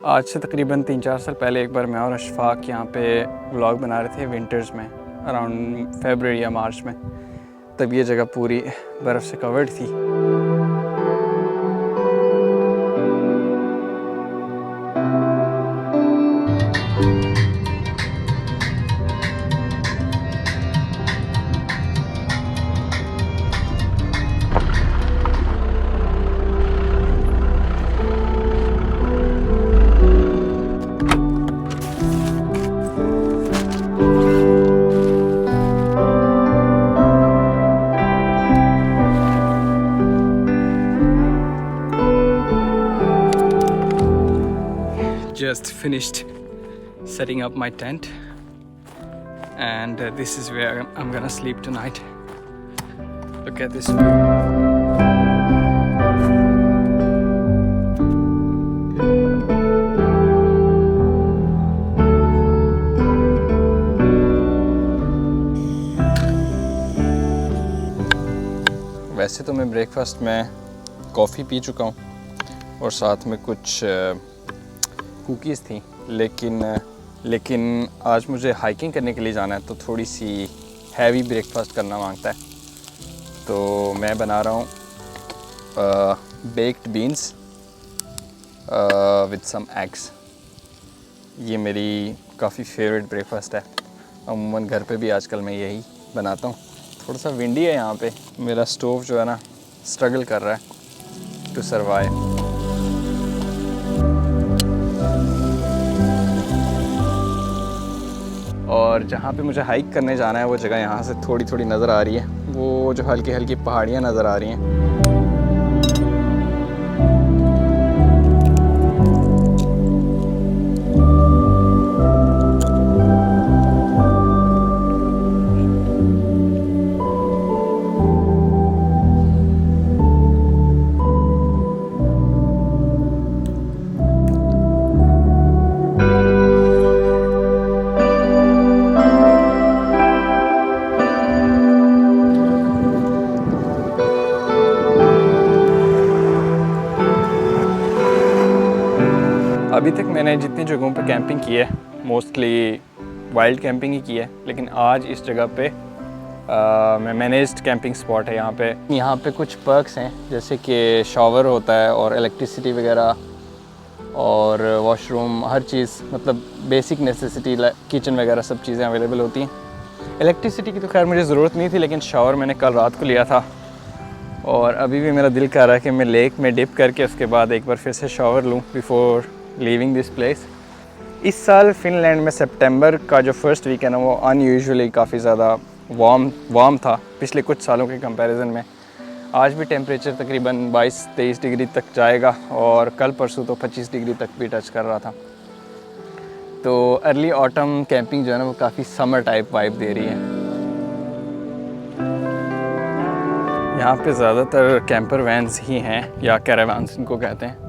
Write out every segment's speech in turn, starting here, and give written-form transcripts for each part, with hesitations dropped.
आज से तकरीबन 3-4 साल पहले एक बार मैं और अशफाक यहाँ पे व्लॉग बना रहे थे विंटर्स में, अराउंड फरवरी या मार्च में। तब ये जगह पूरी बर्फ़ से कवर्ड थी। Just finished setting up my tent and this is where I'm gonna sleep tonight. Look at this view. वैसे तो मैं ब्रेकफास्ट में कॉफ़ी पी चुका हूँ और साथ में कुछ कुकीज़ थी, लेकिन आज मुझे हाइकिंग करने के लिए जाना है तो थोड़ी सी हैवी ब्रेकफास्ट करना मांगता है। तो मैं बना रहा हूँ baked beans with some eggs. ये मेरी काफ़ी फेवरेट ब्रेकफास्ट है। अमूमन घर पे भी आजकल मैं यही बनाता हूँ। थोड़ा सा विंडी है यहाँ पे, मेरा स्टोव जो है ना स्ट्रगल कर रहा है टू सर्वाइव। और जहाँ पे मुझे हाइक करने जाना है वो जगह यहाँ से थोड़ी थोड़ी नज़र आ रही है, वो जो हल्की हल्की पहाड़ियाँ नज़र आ रही हैं। अभी तक मैंने जितनी जगहों पे कैंपिंग की है मोस्टली वाइल्ड कैंपिंग ही की है, लेकिन आज इस जगह पे मैं मैनेज्ड कैंपिंग स्पॉट है। यहाँ पे कुछ पर्क्स हैं, जैसे कि शावर होता है और इलेक्ट्रिसिटी वगैरह और वॉशरूम, हर चीज़, मतलब बेसिक नेसेसिटी किचन वगैरह सब चीज़ें अवेलेबल होती हैं। इलेक्ट्रिसिटी की तो खैर मुझे ज़रूरत नहीं थी, लेकिन शावर मैंने कल रात को लिया था और अभी भी मेरा दिल कर रहा है कि मैं लेक में डिप करके उसके बाद एक बार फिर से शावर लूँ बिफ़ोर लीविंग दिस प्लेस। इस साल फ़िनलैंड में सितंबर का जो फर्स्ट वीक है ना, वो अनयूजुअली काफ़ी ज़्यादा वार्म था पिछले कुछ सालों के कंपैरिजन में। आज भी टेम्परेचर तकरीबन 22-23 डिग्री तक जाएगा और कल परसों तो 25 डिग्री तक भी टच कर रहा था। तो अर्ली ऑटम कैंपिंग जो है ना वो काफ़ी समर टाइप वाइब दे रही है। यहाँ पे ज़्यादातर कैंपर वैन्स ही हैं या कैरावान्स इनको कहते हैं।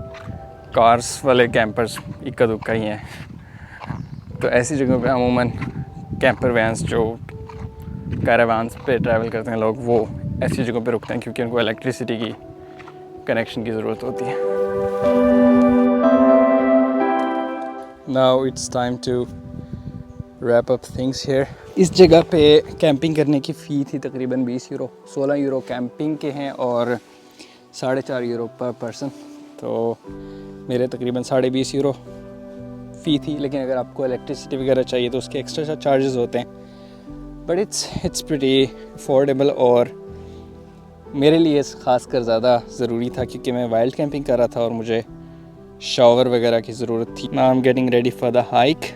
कार्स वाले कैंपर्स इक्का दुक्का ही हैं। तो ऐसी जगहों पे अमूमन कैंपर वैन्स जो कैरावान्स पे ट्रैवल करते हैं लोग, वो ऐसी जगहों पे रुकते हैं क्योंकि उनको इलेक्ट्रिसिटी की कनेक्शन की ज़रूरत होती है। Now it's time to wrap up things here. इस जगह पे कैंपिंग करने की फ़ी थी तकरीबन 20 यूरो। 16 यूरो कैंपिंग के हैं और 4.5 यूरो पर पर्सन। तो मेरे तकरीबन 20.5 यूरो फ़ी थी, लेकिन अगर आपको इलेक्ट्रिसिटी वगैरह चाहिए तो उसके एक्स्ट्रा चार्जेस होते हैं। बट इट्स प्रीटी अफोर्डेबल और मेरे लिए ख़ासकर ज़्यादा ज़रूरी था क्योंकि मैं वाइल्ड कैंपिंग कर रहा था और मुझे शावर वगैरह की ज़रूरत थी। Now I am getting ready for the hike.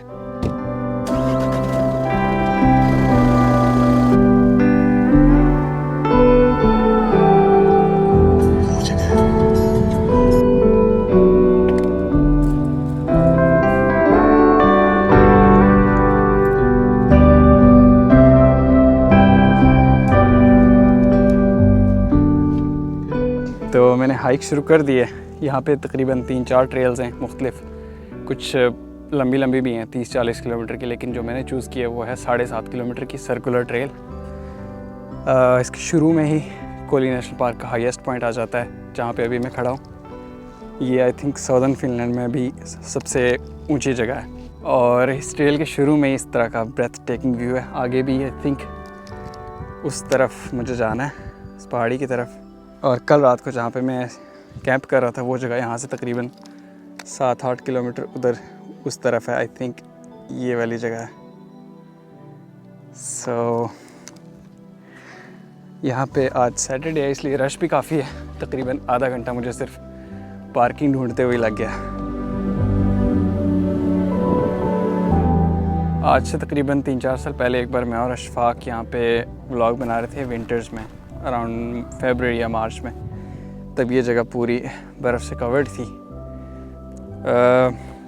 तो मैंने हाइक शुरू कर दी है। यहाँ पे तकरीबन 3-4 ट्रेल्स हैं मुख्तलिफ, कुछ लंबी लंबी भी हैं 30-40 किलोमीटर की, लेकिन जो मैंने चूज़ किया वो है 7.5 किलोमीटर की सर्कुलर ट्रेल। इसके शुरू में ही कोली नेशनल पार्क का हाईएस्ट पॉइंट आ जाता है जहाँ पे अभी मैं खड़ा हूँ। ये आई थिंक साउदर्न फिनलैंड में भी सबसे ऊंची जगह है। और इस ट्रेल के शुरू में इस तरह का ब्रेथ टेकिंग व्यू है। आगे भी आई थिंक उस तरफ मुझे जाना है, उस पहाड़ी की तरफ। और कल रात को जहाँ पे मैं कैंप कर रहा था वो जगह यहाँ से तकरीबन 7-8 किलोमीटर उधर उस तरफ है। आई थिंक ये वाली जगह है। सो यहाँ पे आज सैटरडे है इसलिए रश भी काफ़ी है। तकरीबन आधा घंटा मुझे सिर्फ पार्किंग ढूंढते हुए लग गया। आज से तकरीबन 3-4 साल पहले एक बार मैं और अशफाक यहाँ पे व्लॉग बना रहे थे विंटर्स में, अराउंड फरवरी या मार्च में। तब ये जगह पूरी बर्फ़ से कवर्ड थी।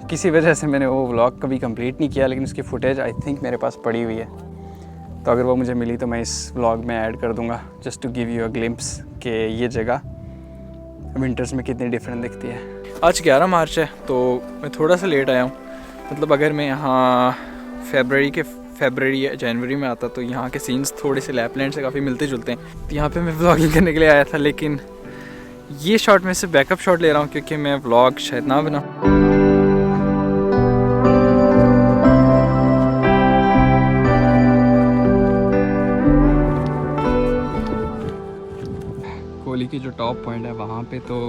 किसी वजह से मैंने वो व्लॉग कभी कंप्लीट नहीं किया, लेकिन उसकी फुटेज आई थिंक मेरे पास पड़ी हुई है। तो अगर वो मुझे मिली तो मैं इस व्लॉग में ऐड कर दूँगा, just to give you a glimpse कि ये जगह विंटर्स में कितनी डिफरेंट दिखती है। आज 11 मार्च है तो मैं थोड़ा सा लेट आया हूँ। मतलब अगर मैं यहाँ फरवरी या जनवरी में आता तो यहाँ के सीन्स थोड़े से लैपलैंड से काफ़ी मिलते जुलते हैं। तो यहाँ पे मैं व्लॉगिंग करने के लिए आया था, लेकिन ये शॉट में से बैकअप शॉट ले रहा हूँ क्योंकि मैं व्लॉग शायद ना बनाऊँ। कोली की जो टॉप पॉइंट है वहाँ पे तो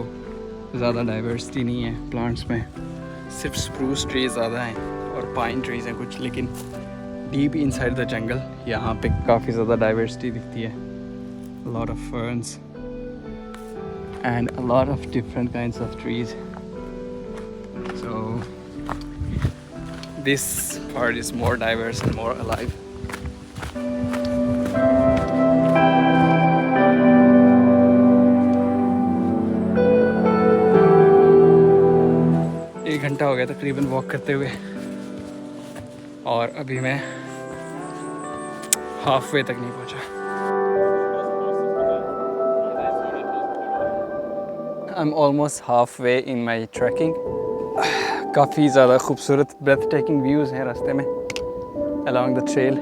ज़्यादा डाइवर्सिटी नहीं है प्लांट्स में, सिर्फ स्प्रूस ट्रीज ज़्यादा हैं और पाइन ट्रीज हैं कुछ। लेकिन डीप इनसाइड द जंगल यहाँ पे काफ़ी ज़्यादा डाइवर्सिटी दिखती है। a lot of ferns and a lot of different kinds of trees. So this part is more diverse and more alive. एक घंटा हो गया तकरीबन वॉक करते हुए और अभी मैं हाफ वे तक नहीं पहुंचा। I'm almost halfway in my trekking. काफ़ी ज़्यादा खूबसूरत breathtaking views हैं रास्ते में along the trail.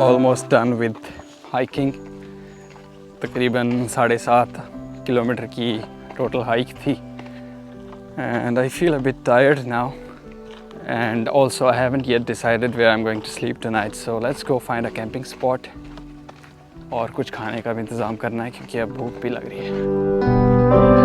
Almost done with hiking. तकरीबन 7.5 किलोमीटर की टोटल हाइक थी and I feel a bit tired now, and also I haven't yet decided where I'm going to sleep tonight, so let's go find a camping spot और कुछ खाने का भी इंतज़ाम करना है क्योंकि अब भूख भी लग रही है।